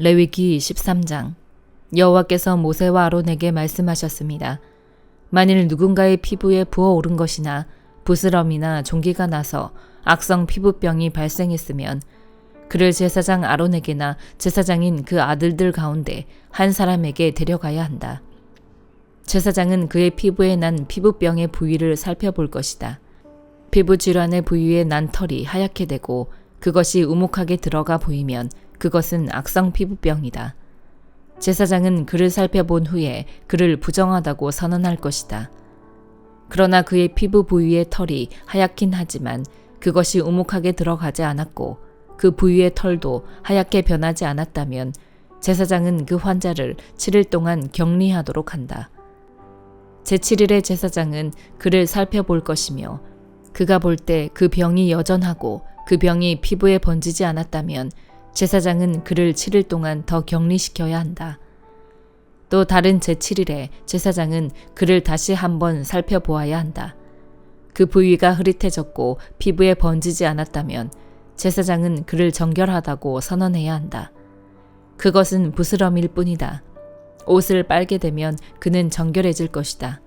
레위기 13장. 여호와께서 모세와 아론에게 말씀하셨습니다. 만일 누군가의 피부에 부어오른 것이나 부스럼이나 종기가 나서 악성 피부병이 발생했으면 그를 제사장 아론에게나 제사장인 그 아들들 가운데 한 사람에게 데려가야 한다. 제사장은 그의 피부에 난 피부병의 부위를 살펴볼 것이다. 피부 질환의 부위에 난 털이 하얗게 되고 그것이 우묵하게 들어가 보이면 그것은 악성 피부병이다. 제사장은 그를 살펴본 후에 그를 부정하다고 선언할 것이다. 그러나 그의 피부 부위의 털이 하얗긴 하지만 그것이 우묵하게 들어가지 않았고 그 부위의 털도 하얗게 변하지 않았다면 제사장은 그 환자를 7일 동안 격리하도록 한다. 제7일에 제사장은 그를 살펴볼 것이며 그가 볼 때 그 병이 여전하고 그 병이 피부에 번지지 않았다면 제사장은 그를 7일 동안 더 격리시켜야 한다. 또 다른 제7일에 제사장은 그를 다시 한번 살펴보아야 한다. 그 부위가 흐릿해졌고 피부에 번지지 않았다면 제사장은 그를 정결하다고 선언해야 한다. 그것은 부스럼일 뿐이다. 옷을 빨게 되면 그는 정결해질 것이다.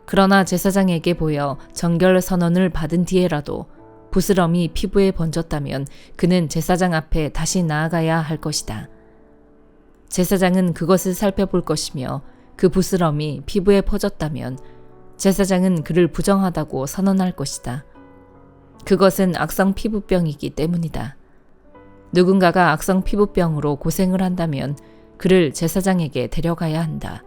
그러나 제사장에게 보여 정결 선언을 받은 뒤에라도 부스럼이 피부에 번졌다면 그는 제사장 앞에 다시 나아가야 할 것이다. 제사장은 그것을 살펴볼 것이며 그 부스럼이 피부에 퍼졌다면 제사장은 그를 부정하다고 선언할 것이다. 그것은 악성 피부병이기 때문이다. 누군가가 악성 피부병으로 고생을 한다면 그를 제사장에게 데려가야 한다.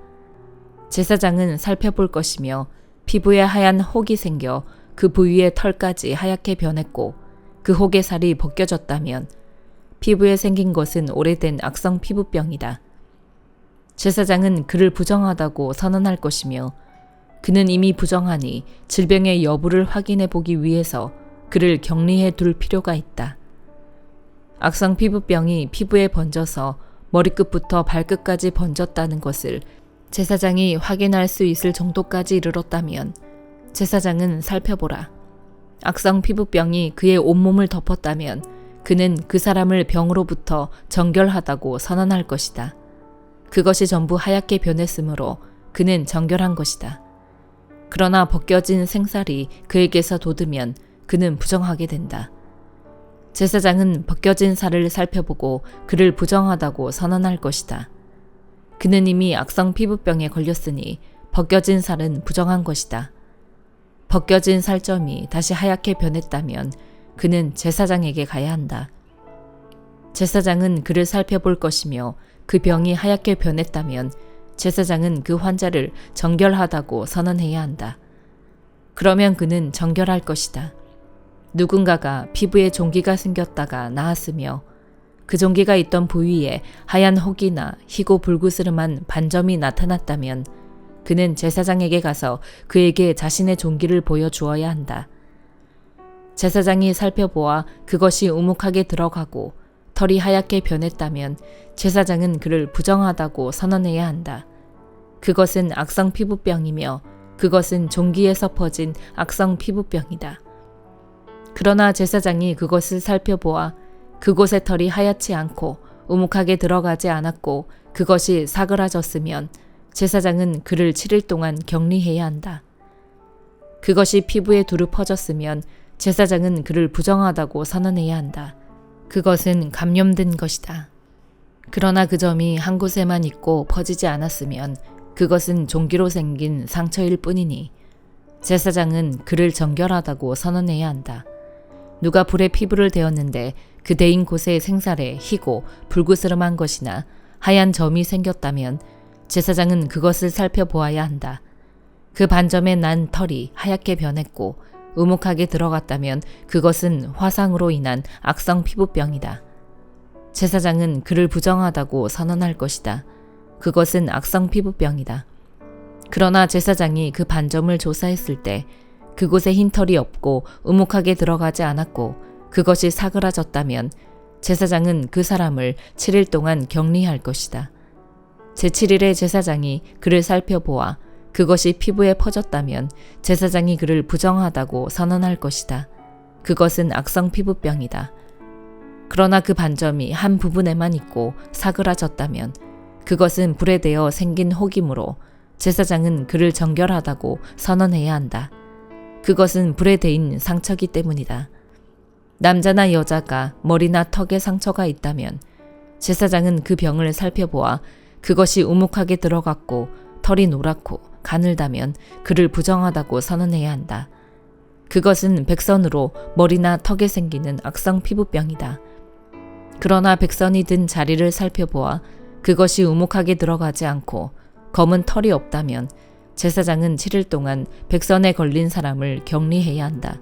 제사장은 살펴볼 것이며 피부에 하얀 혹이 생겨 그 부위의 털까지 하얗게 변했고 그 혹의 살이 벗겨졌다면 피부에 생긴 것은 오래된 악성 피부병이다. 제사장은 그를 부정하다고 선언할 것이며 그는 이미 부정하니 질병의 여부를 확인해 보기 위해서 그를 격리해 둘 필요가 있다. 악성 피부병이 피부에 번져서 머리끝부터 발끝까지 번졌다는 것을 제사장이 확인할 수 있을 정도까지 이르렀다면 제사장은 살펴보라. 악성 피부병이 그의 온몸을 덮었다면 그는 그 사람을 병으로부터 정결하다고 선언할 것이다. 그것이 전부 하얗게 변했으므로 그는 정결한 것이다. 그러나 벗겨진 생살이 그에게서 돋으면 그는 부정하게 된다. 제사장은 벗겨진 살을 살펴보고 그를 부정하다고 선언할 것이다. 그는 이미 악성 피부병에 걸렸으니 벗겨진 살은 부정한 것이다. 벗겨진 살점이 다시 하얗게 변했다면 그는 제사장에게 가야 한다. 제사장은 그를 살펴볼 것이며 그 병이 하얗게 변했다면 제사장은 그 환자를 정결하다고 선언해야 한다. 그러면 그는 정결할 것이다. 누군가가 피부에 종기가 생겼다가 나았으며 그 종기가 있던 부위에 하얀 혹이나 희고 불그스름한 반점이 나타났다면 그는 제사장에게 가서 그에게 자신의 종기를 보여주어야 한다. 제사장이 살펴보아 그것이 우묵하게 들어가고 털이 하얗게 변했다면 제사장은 그를 부정하다고 선언해야 한다. 그것은 악성 피부병이며 그것은 종기에서 퍼진 악성 피부병이다. 그러나 제사장이 그것을 살펴보아 그곳의 털이 하얗지 않고 우묵하게 들어가지 않았고 그것이 사그라졌으면 제사장은 그를 7일 동안 격리해야 한다. 그것이 피부에 두루 퍼졌으면 제사장은 그를 부정하다고 선언해야 한다. 그것은 감염된 것이다. 그러나 그 점이 한 곳에만 있고 퍼지지 않았으면 그것은 종기로 생긴 상처일 뿐이니 제사장은 그를 정결하다고 선언해야 한다. 누가 불에 피부를 대었는데 그 대인 곳의 생살에 희고 불그스름한 것이나 하얀 점이 생겼다면 제사장은 그것을 살펴보아야 한다. 그 반점에 난 털이 하얗게 변했고 우묵하게 들어갔다면 그것은 화상으로 인한 악성 피부병이다. 제사장은 그를 부정하다고 선언할 것이다. 그것은 악성 피부병이다. 그러나 제사장이 그 반점을 조사했을 때 그곳에 흰 털이 없고 우묵하게 들어가지 않았고 그것이 사그라졌다면 제사장은 그 사람을 7일 동안 격리할 것이다. 제7일에 제사장이 그를 살펴보아 그것이 피부에 퍼졌다면 제사장이 그를 부정하다고 선언할 것이다. 그것은 악성 피부병이다. 그러나 그 반점이 한 부분에만 있고 사그라졌다면 그것은 불에 대어 생긴 혹이므로 제사장은 그를 정결하다고 선언해야 한다. 그것은 불에 대인 상처기 때문이다. 남자나 여자가 머리나 턱에 상처가 있다면 제사장은 그 병을 살펴보아 그것이 우묵하게 들어갔고 털이 노랗고 가늘다면 그를 부정하다고 선언해야 한다. 그것은 백선으로 머리나 턱에 생기는 악성 피부병이다. 그러나 백선이 든 자리를 살펴보아 그것이 우묵하게 들어가지 않고 검은 털이 없다면 제사장은 7일 동안 백선에 걸린 사람을 격리해야 한다.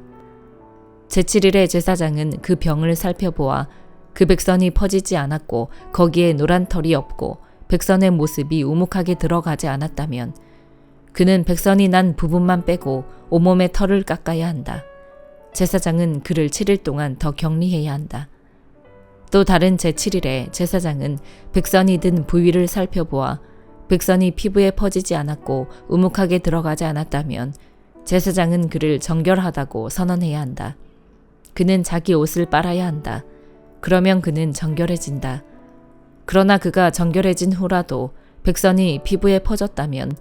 제7일에 제사장은 그 병을 살펴보아 그 백선이 퍼지지 않았고 거기에 노란 털이 없고 백선의 모습이 우묵하게 들어가지 않았다면 그는 백선이 난 부분만 빼고 온몸의 털을 깎아야 한다. 제사장은 그를 7일 동안 더 격리해야 한다. 또 다른 제7일에 제사장은 백선이 든 부위를 살펴보아 백선이 피부에 퍼지지 않았고 우묵하게 들어가지 않았다면 제사장은 그를 정결하다고 선언해야 한다. 그는 자기 옷을 빨아야 한다. 그러면 그는 정결해진다. 그러나 그가 정결해진 후라도 백선이 피부에 퍼졌다면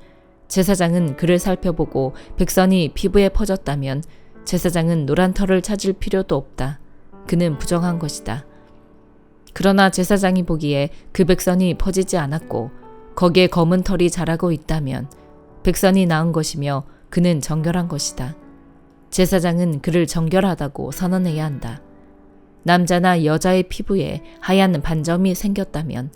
제사장은 그를 살펴보고 백선이 피부에 퍼졌다면 제사장은 노란 털을 찾을 필요도 없다. 그는 부정한 것이다. 그러나 제사장이 보기에 그 백선이 퍼지지 않았고 거기에 검은 털이 자라고 있다면 백선이 나은 것이며 그는 정결한 것이다. 제사장은 그를 정결하다고 선언해야 한다. 남자나 여자의 피부에 하얀 반점이 생겼다면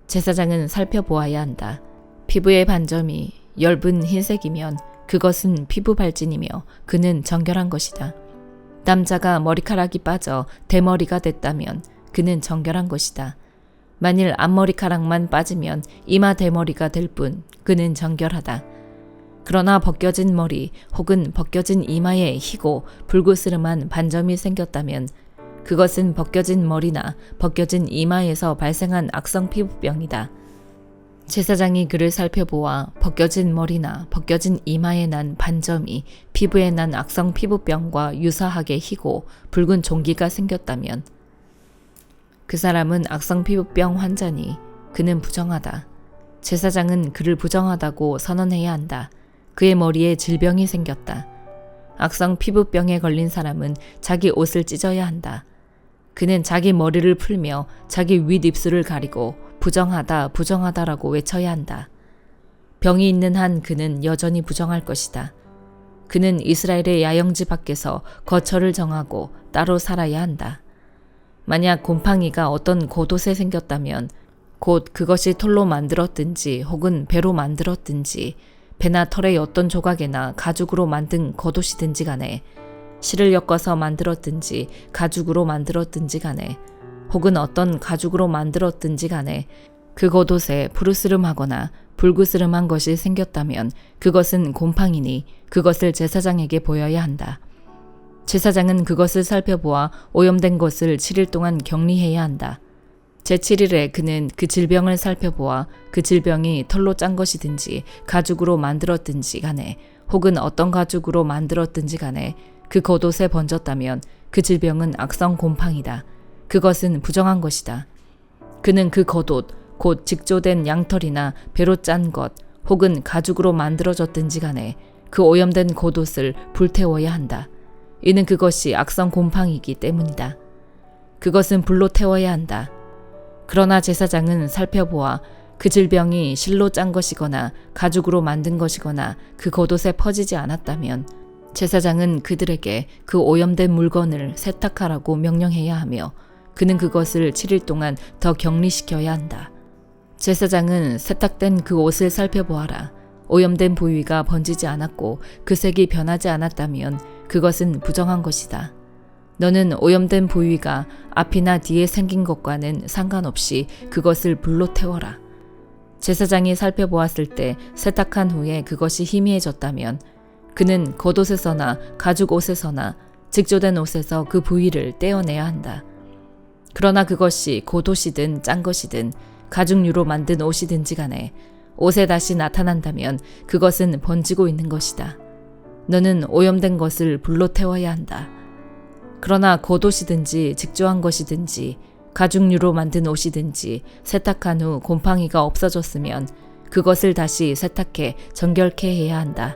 제사장은 살펴보아야 한다. 피부의 반점이 엷은 흰색이면 그것은 피부 발진이며 그는 정결한 것이다. 남자가 머리카락이 빠져 대머리가 됐다면 그는 정결한 것이다. 만일 앞머리카락만 빠지면 이마 대머리가 될 뿐 그는 정결하다. 그러나 벗겨진 머리 혹은 벗겨진 이마에 희고 불그스름한 반점이 생겼다면 그것은 벗겨진 머리나 벗겨진 이마에서 발생한 악성 피부병이다. 제사장이 그를 살펴보아 벗겨진 머리나 벗겨진 이마에 난 반점이 피부에 난 악성 피부병과 유사하게 희고 붉은 종기가 생겼다면 그 사람은 악성 피부병 환자니 그는 부정하다. 제사장은 그를 부정하다고 선언해야 한다. 그의 머리에 질병이 생겼다. 악성 피부병에 걸린 사람은 자기 옷을 찢어야 한다. 그는 자기 머리를 풀며 자기 윗입술을 가리고 부정하다, 부정하다라고 외쳐야 한다. 병이 있는 한 그는 여전히 부정할 것이다. 그는 이스라엘의 야영지 밖에서 거처를 정하고 따로 살아야 한다. 만약 곰팡이가 어떤 겉옷에 생겼다면 곧 그것이 털로 만들었든지 혹은 배로 만들었든지 배나 털의 어떤 조각이나 가죽으로 만든 겉옷이든지 간에 실을 엮어서 만들었든지 가죽으로 만들었든지 간에 혹은 어떤 가죽으로 만들었든지 간에 그 겉옷에 푸르스름하거나 불그스름한 것이 생겼다면 그것은 곰팡이니 그것을 제사장에게 보여야 한다. 제사장은 그것을 살펴보아 오염된 것을 7일 동안 격리해야 한다. 제7일에 그는 그 질병을 살펴보아 그 질병이 털로 짠 것이든지 가죽으로 만들었든지 간에 혹은 어떤 가죽으로 만들었든지 간에 그 겉옷에 번졌다면 그 질병은 악성 곰팡이다. 그것은 부정한 것이다. 그는 그 겉옷, 곧 직조된 양털이나 배로 짠 것 혹은 가죽으로 만들어졌든지 간에 그 오염된 겉옷을 불태워야 한다. 이는 그것이 악성 곰팡이이기 때문이다. 그것은 불로 태워야 한다. 그러나 제사장은 살펴보아 그 질병이 실로 짠 것이거나 가죽으로 만든 것이거나 그 겉옷에 퍼지지 않았다면 제사장은 그들에게 그 오염된 물건을 세탁하라고 명령해야 하며 그는 그것을 7일 동안 더 격리시켜야 한다. 제사장은 세탁된 그 옷을 살펴보아라. 오염된 부위가 번지지 않았고 그 색이 변하지 않았다면 그것은 부정한 것이다. 너는 오염된 부위가 앞이나 뒤에 생긴 것과는 상관없이 그것을 불로 태워라. 제사장이 살펴보았을 때 세탁한 후에 그것이 희미해졌다면 그는 겉옷에서나 가죽 옷에서나 직조된 옷에서 그 부위를 떼어내야 한다. 그러나 그것이 겉옷이든 짠 것이든 가죽류로 만든 옷이든지 간에 옷에 다시 나타난다면 그것은 번지고 있는 것이다. 너는 오염된 것을 불로 태워야 한다. 그러나 겉옷이든지 직조한 것이든지 가죽류로 만든 옷이든지 세탁한 후 곰팡이가 없어졌으면 그것을 다시 세탁해 정결케 해야 한다.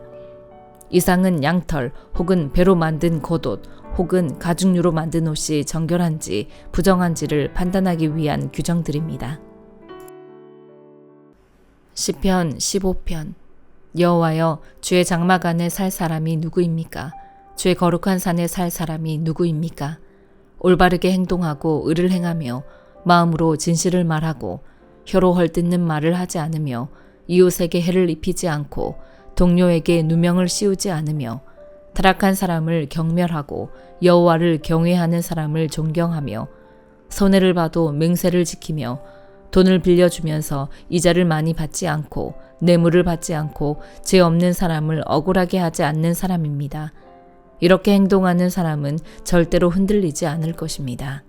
이상은 양털 혹은 배로 만든 겉옷 혹은 가죽류로 만든 옷이 정결한지 부정한지를 판단하기 위한 규정들입니다. 시편 15편. 여호와여, 주의 장막 안에 살 사람이 누구입니까? 주의 거룩한 산에 살 사람이 누구입니까? 올바르게 행동하고 의를 행하며 마음으로 진실을 말하고 혀로 헐뜯는 말을 하지 않으며 이웃에게 해를 입히지 않고 동료에게 누명을 씌우지 않으며 타락한 사람을 경멸하고 여호와를 경외하는 사람을 존경하며 손해를 봐도 맹세를 지키며 돈을 빌려주면서 이자를 많이 받지 않고 뇌물을 받지 않고 죄 없는 사람을 억울하게 하지 않는 사람입니다. 이렇게 행동하는 사람은 절대로 흔들리지 않을 것입니다.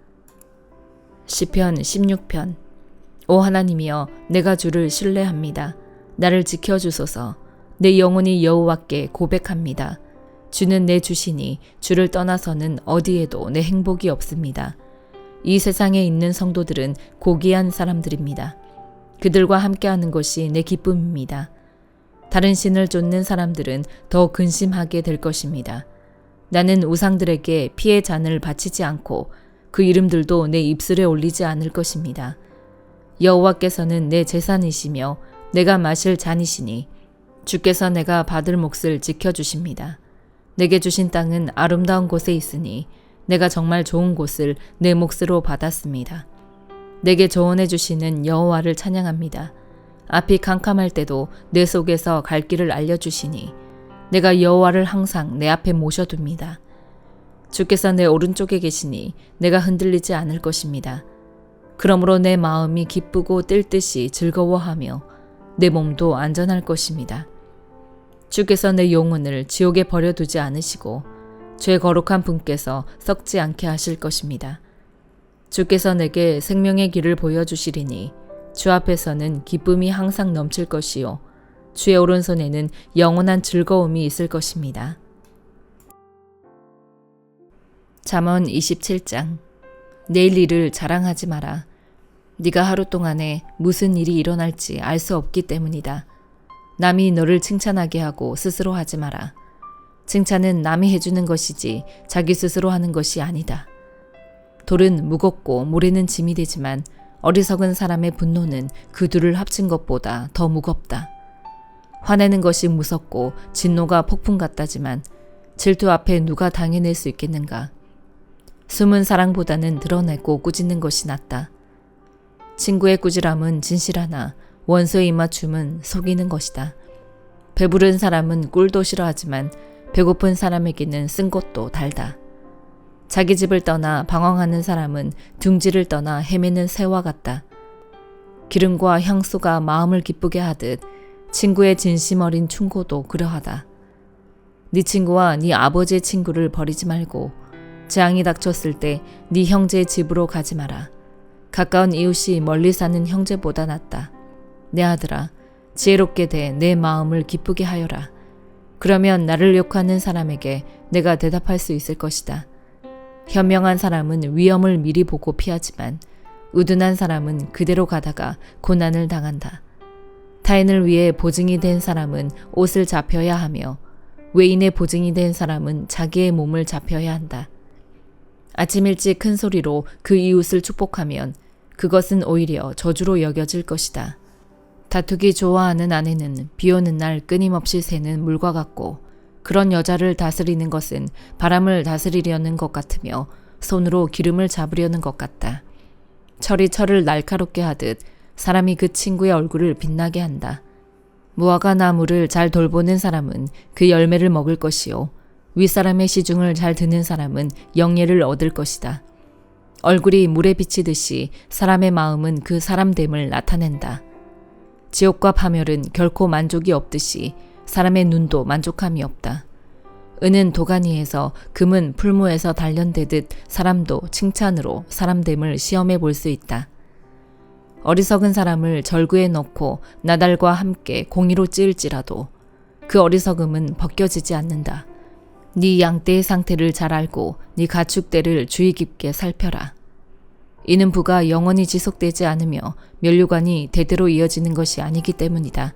시편 16편. 오 하나님이여, 내가 주를 신뢰합니다. 나를 지켜주소서. 내 영혼이 여호와께 고백합니다. 주는 내 주시니 주를 떠나서는 어디에도 내 행복이 없습니다. 이 세상에 있는 성도들은 고귀한 사람들입니다. 그들과 함께하는 것이 내 기쁨입니다. 다른 신을 쫓는 사람들은 더 근심하게 될 것입니다. 나는 우상들에게 피의 잔을 바치지 않고 그 이름들도 내 입술에 올리지 않을 것입니다. 여호와께서는 내 재산이시며 내가 마실 잔이시니 주께서 내가 받을 몫을 지켜주십니다. 내게 주신 땅은 아름다운 곳에 있으니 내가 정말 좋은 곳을 내 몫으로 받았습니다. 내게 조언해 주시는 여호와를 찬양합니다. 앞이 캄캄할 때도 내 속에서 갈 길을 알려주시니 내가 여호와를 항상 내 앞에 모셔둡니다. 주께서 내 오른쪽에 계시니 내가 흔들리지 않을 것입니다. 그러므로 내 마음이 기쁘고 뜰 듯이 즐거워하며 내 몸도 안전할 것입니다. 주께서 내 영혼을 지옥에 버려두지 않으시고 죄 거룩한 분께서 썩지 않게 하실 것입니다. 주께서 내게 생명의 길을 보여주시리니 주 앞에서는 기쁨이 항상 넘칠 것이요 주의 오른손에는 영원한 즐거움이 있을 것입니다. 잠언 27장. 내일 일을 자랑하지 마라. 네가 하루 동안에 무슨 일이 일어날지 알 수 없기 때문이다. 남이 너를 칭찬하게 하고 스스로 하지 마라. 칭찬은 남이 해주는 것이지 자기 스스로 하는 것이 아니다. 돌은 무겁고 모래는 짐이 되지만 어리석은 사람의 분노는 그 둘을 합친 것보다 더 무겁다. 화내는 것이 무섭고 진노가 폭풍 같다지만 질투 앞에 누가 당해낼 수 있겠는가. 숨은 사랑보다는 드러내고 꾸짖는 것이 낫다. 친구의 꾸지람은 진실하나 원수의 입맞춤은 속이는 것이다. 배부른 사람은 꿀도 싫어하지만 배고픈 사람에게는 쓴 것도 달다. 자기 집을 떠나 방황하는 사람은 둥지를 떠나 헤매는 새와 같다. 기름과 향수가 마음을 기쁘게 하듯 친구의 진심 어린 충고도 그러하다. 네 친구와 네 아버지의 친구를 버리지 말고 재앙이 닥쳤을 때 네 형제의 집으로 가지 마라. 가까운 이웃이 멀리 사는 형제보다 낫다. 내 아들아, 지혜롭게 돼 내 마음을 기쁘게 하여라. 그러면 나를 욕하는 사람에게 내가 대답할 수 있을 것이다. 현명한 사람은 위험을 미리 보고 피하지만 우둔한 사람은 그대로 가다가 고난을 당한다. 타인을 위해 보증이 된 사람은 옷을 잡혀야 하며 외인의 보증이 된 사람은 자기의 몸을 잡혀야 한다. 아침 일찍 큰 소리로 그 이웃을 축복하면 그것은 오히려 저주로 여겨질 것이다. 다투기 좋아하는 아내는 비 오는 날 끊임없이 새는 물과 같고 그런 여자를 다스리는 것은 바람을 다스리려는 것 같으며 손으로 기름을 잡으려는 것 같다. 철이 철을 날카롭게 하듯 사람이 그 친구의 얼굴을 빛나게 한다. 무화과 나무를 잘 돌보는 사람은 그 열매를 먹을 것이요 윗사람의 시중을 잘 듣는 사람은 영예를 얻을 것이다. 얼굴이 물에 비치듯이 사람의 마음은 그 사람됨을 나타낸다. 지옥과 파멸은 결코 만족이 없듯이 사람의 눈도 만족함이 없다. 은은 도가니에서 금은 풀무에서 단련되듯 사람도 칭찬으로 사람됨을 시험해 볼 수 있다. 어리석은 사람을 절구에 넣고 나달과 함께 공이로 찌을지라도 그 어리석음은 벗겨지지 않는다. 네 양떼의 상태를 잘 알고 네 가축대를 주의 깊게 살펴라. 이는 부가 영원히 지속되지 않으며 면류관이 대대로 이어지는 것이 아니기 때문이다.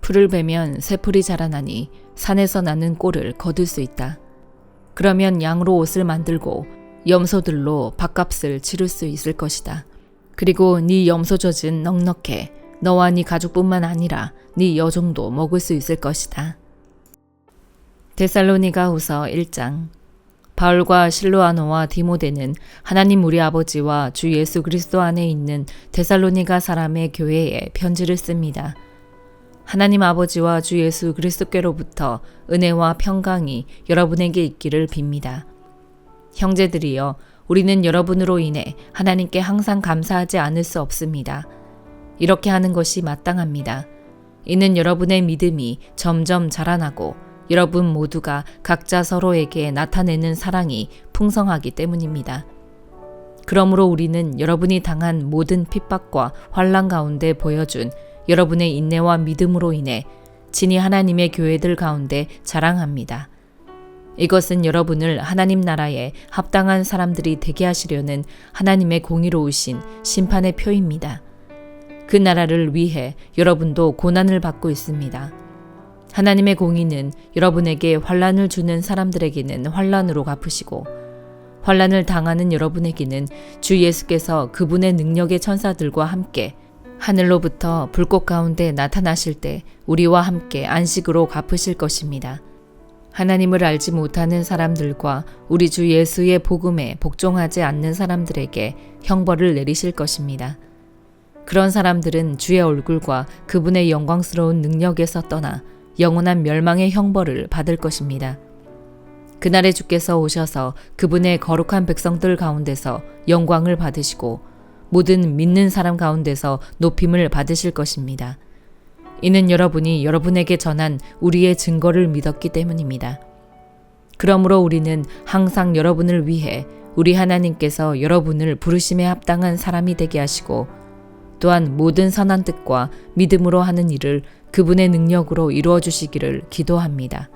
풀을 베면 새풀이 자라나니 산에서 나는 꼴을 거둘 수 있다. 그러면 양으로 옷을 만들고 염소들로 밥값을 치를 수 있을 것이다. 그리고 네 염소 젖은 넉넉해 너와 네 가족뿐만 아니라 네 여종도 먹을 수 있을 것이다. 데살로니가후서 1장. 바울과 실로아노와 디모데는 하나님 우리 아버지와 주 예수 그리스도 안에 있는 데살로니가 사람의 교회에 편지를 씁니다. 하나님 아버지와 주 예수 그리스도께로부터 은혜와 평강이 여러분에게 있기를 빕니다. 형제들이여, 우리는 여러분으로 인해 하나님께 항상 감사하지 않을 수 없습니다. 이렇게 하는 것이 마땅합니다. 이는 여러분의 믿음이 점점 자라나고 여러분 모두가 각자 서로에게 나타내는 사랑이 풍성하기 때문입니다. 그러므로 우리는 여러분이 당한 모든 핍박과 환난 가운데 보여준 여러분의 인내와 믿음으로 인해 친히 하나님의 교회들 가운데 자랑합니다. 이것은 여러분을 하나님 나라에 합당한 사람들이 되게 하시려는 하나님의 공의로우신 심판의 표입니다. 그 나라를 위해 여러분도 고난을 받고 있습니다. 하나님의 공의는 여러분에게 환난을 주는 사람들에게는 환난으로 갚으시고 환난을 당하는 여러분에게는 주 예수께서 그분의 능력의 천사들과 함께 하늘로부터 불꽃 가운데 나타나실 때 우리와 함께 안식으로 갚으실 것입니다. 하나님을 알지 못하는 사람들과 우리 주 예수의 복음에 복종하지 않는 사람들에게 형벌을 내리실 것입니다. 그런 사람들은 주의 얼굴과 그분의 영광스러운 능력에서 떠나 영원한 멸망의 형벌을 받을 것입니다. 그날에 주께서 오셔서 그분의 거룩한 백성들 가운데서 영광을 받으시고 모든 믿는 사람 가운데서 높임을 받으실 것입니다. 이는 여러분이 여러분에게 전한 우리의 증거를 믿었기 때문입니다. 그러므로 우리는 항상 여러분을 위해 우리 하나님께서 여러분을 부르심에 합당한 사람이 되게 하시고 또한 모든 선한 뜻과 믿음으로 하는 일을 그분의 능력으로 이루어 주시기를 기도합니다.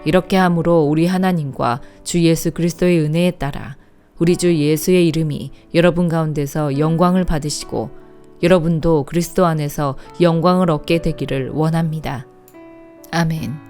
이렇게 함으로 우리 하나님과 주 예수 그리스도의 은혜에 따라 우리 주 예수의 이름이 여러분 가운데서 영광을 받으시고 여러분도 그리스도 안에서 영광을 얻게 되기를 원합니다. 아멘.